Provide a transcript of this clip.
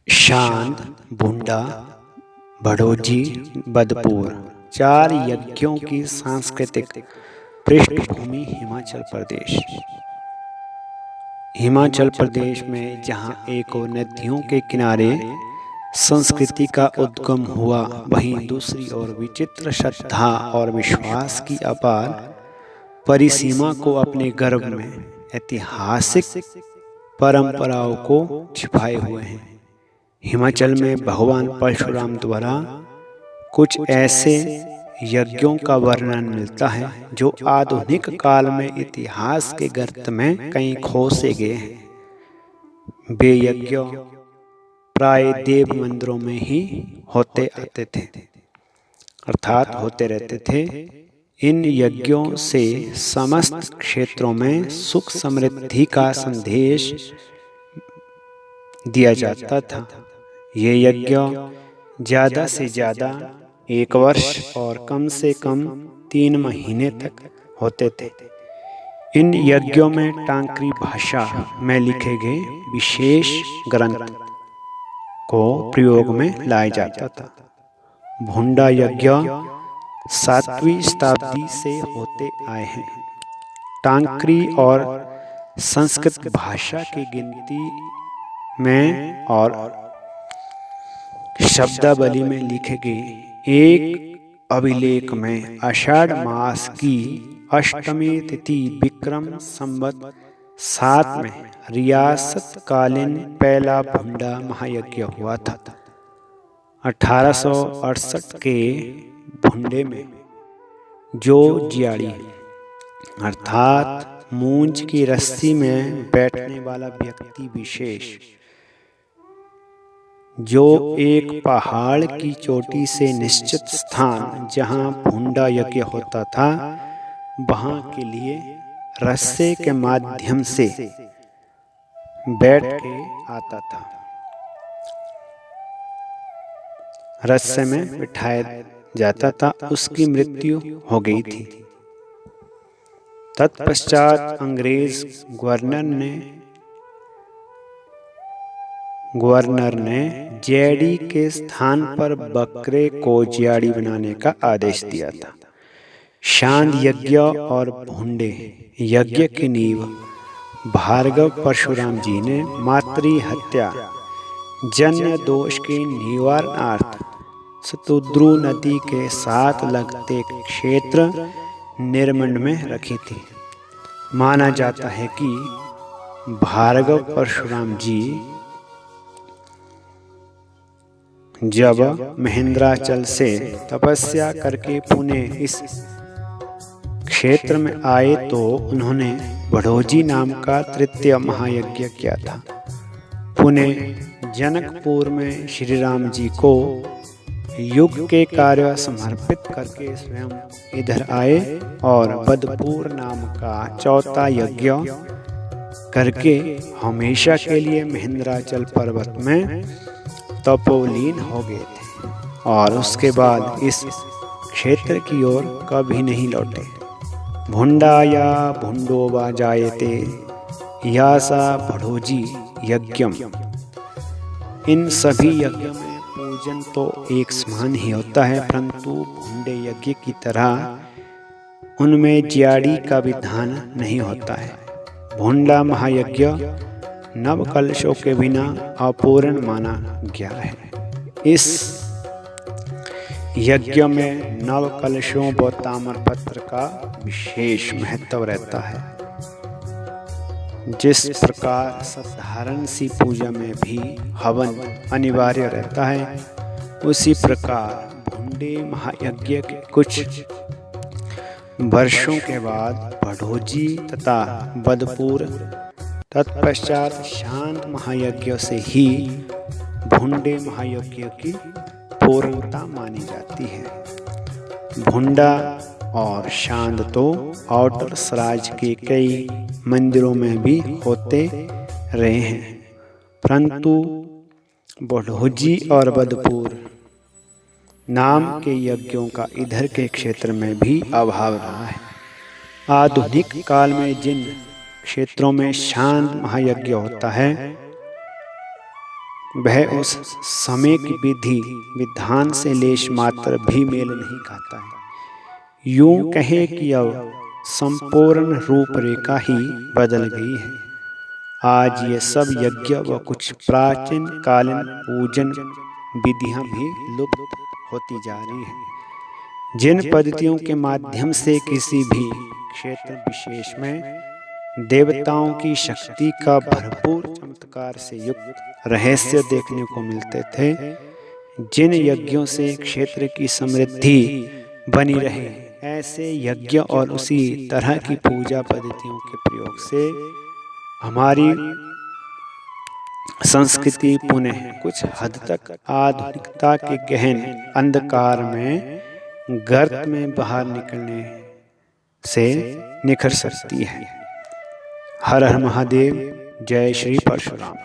शांद, भुंडा, भड़ोजी, बदपूर। 4 यज्ञों की सांस्कृतिक पृष्ठभूमि हिमाचल प्रदेश। हिमाचल प्रदेश में जहाँ एक और नदियों के किनारे संस्कृति का उद्गम हुआ, वहीं दूसरी ओर विचित्र श्रद्धा और विश्वास की अपार परिसीमा को अपने गर्भ में ऐतिहासिक परंपराओं को छिपाए हुए हैं। हिमाचल में भगवान परशुराम द्वारा कुछ ऐसे यज्ञों का वर्णन मिलता है जो आधुनिक काल में इतिहास के गर्त में कहीं खोसे गए हैं। वे यज्ञ प्राय देव मंदिरों में ही होते आते थे, अर्थात होते रहते थे। इन यज्ञों से समस्त क्षेत्रों में सुख समृद्धि का संदेश दिया जाता था। ये यज्ञ ज़्यादा से ज़्यादा 1 वर्ष और कम से कम 3 महीने तक होते थे। इन यज्ञों में टांकरी भाषा में लिखे गए विशेष ग्रंथ को प्रयोग में लाया जाता था। भुंडा यज्ञ 7वीं शताब्दी से होते आए हैं। टांकरी और संस्कृत भाषा की गिनती में और शब्दावली में लिखे गए एक अभिलेख में आषाढ़ मास की अष्टमी तिथि विक्रम संवत 7 में रियासत कालीन पहला भुंडा महायज्ञ हुआ था। 1868 के भुंडे में जो जियाड़ी अर्थात मूंज की रस्सी में बैठने वाला व्यक्ति विशेष, जो एक पहाड़ की चोटी से निश्चित स्थान जहां भुंडा यज्ञ होता था, वहां के लिए रस्से के माध्यम से बैठ के आता था। रस्से में बिठाया जाता था। उसकी मृत्यु हो गई थी। तत्पश्चात अंग्रेज गवर्नर ने जियाड़ी के स्थान पर बकरे को जियाड़ी बनाने का आदेश दिया था। शांद यज्ञ और भुंडे यज्ञ की नींव भार्गव परशुराम जी ने मातृ हत्या जन्य दोष के निवारणार्थ सतुद्रु नदी के साथ लगते क्षेत्र निर्मंड में रखी थी। माना जाता है कि भार्गव परशुराम जी जब महेंद्राचल से तपस्या करके पुणे इस क्षेत्र में आए तो उन्होंने भड़ोजी नाम का तृतीय महायज्ञ किया था। पुणे जनकपुर में श्री राम जी को युग के कार्य समर्पित करके स्वयं इधर आए और बदपूर नाम का चौथा यज्ञ करके हमेशा के लिए महेंद्राचल पर्वत में तपोलीन हो गए थे और उसके बाद इस क्षेत्र की ओर कभी नहीं लौटे। भुंडा या भुंडोबा जायते यासा भड़ोजी यज्ञम। इन सभी यज्ञों में पूजन तो एक समान ही होता है, परंतु भुंडे यज्ञ की तरह उनमें जियाड़ी का विधान नहीं होता है। भुंडा महायज्ञ नव कलशों के बिना अपूर्ण माना गया है। इस यज्ञ में नव कलशों व ताम्रपत्र का विशेष महत्व रहता है। जिस प्रकार साधारण सी पूजा में भी हवन अनिवार्य रहता है, उसी प्रकार भुंडे महायज्ञ के कुछ वर्षों के बाद भड़ोजी तथा बदपूर तत्पश्चात शांत महायज्ञ से ही भुंडे महायज्ञ की पूर्णता मानी जाती है। भुंडा और शांत तो आउटर सराज के कई मंदिरों में भी होते रहे हैं, परंतु भड़ोजी और बदपूर नाम के यज्ञों का इधर के क्षेत्र में भी अभाव रहा है। आधुनिक काल में जिन क्षेत्रों में शांत महायज्ञ होता है, वह उस समय की विधि विधान से लेश मात्र भी मेल नहीं खाता है। यूं कहे कि अब संपूर्ण रूपरेखा ही बदल गई है। आज ये सब यज्ञ व कुछ प्राचीन कालीन पूजन विधियां भी लुप्त होती जा रही हैं। जिन पद्धतियों के माध्यम से किसी भी क्षेत्र विशेष में देवताओं की शक्ति का भरपूर चमत्कार से युक्त रहस्य देखने को मिलते थे, जिन यज्ञों से क्षेत्र की समृद्धि बनी रहे, ऐसे यज्ञ और उसी तरह की पूजा पद्धतियों के प्रयोग से हमारी संस्कृति पुनः कुछ हद तक आधुनिकता के गहन अंधकार में गर्त में बाहर निकलने से निखर सकती है। हर हर महादेव। जय श्री परशुराम।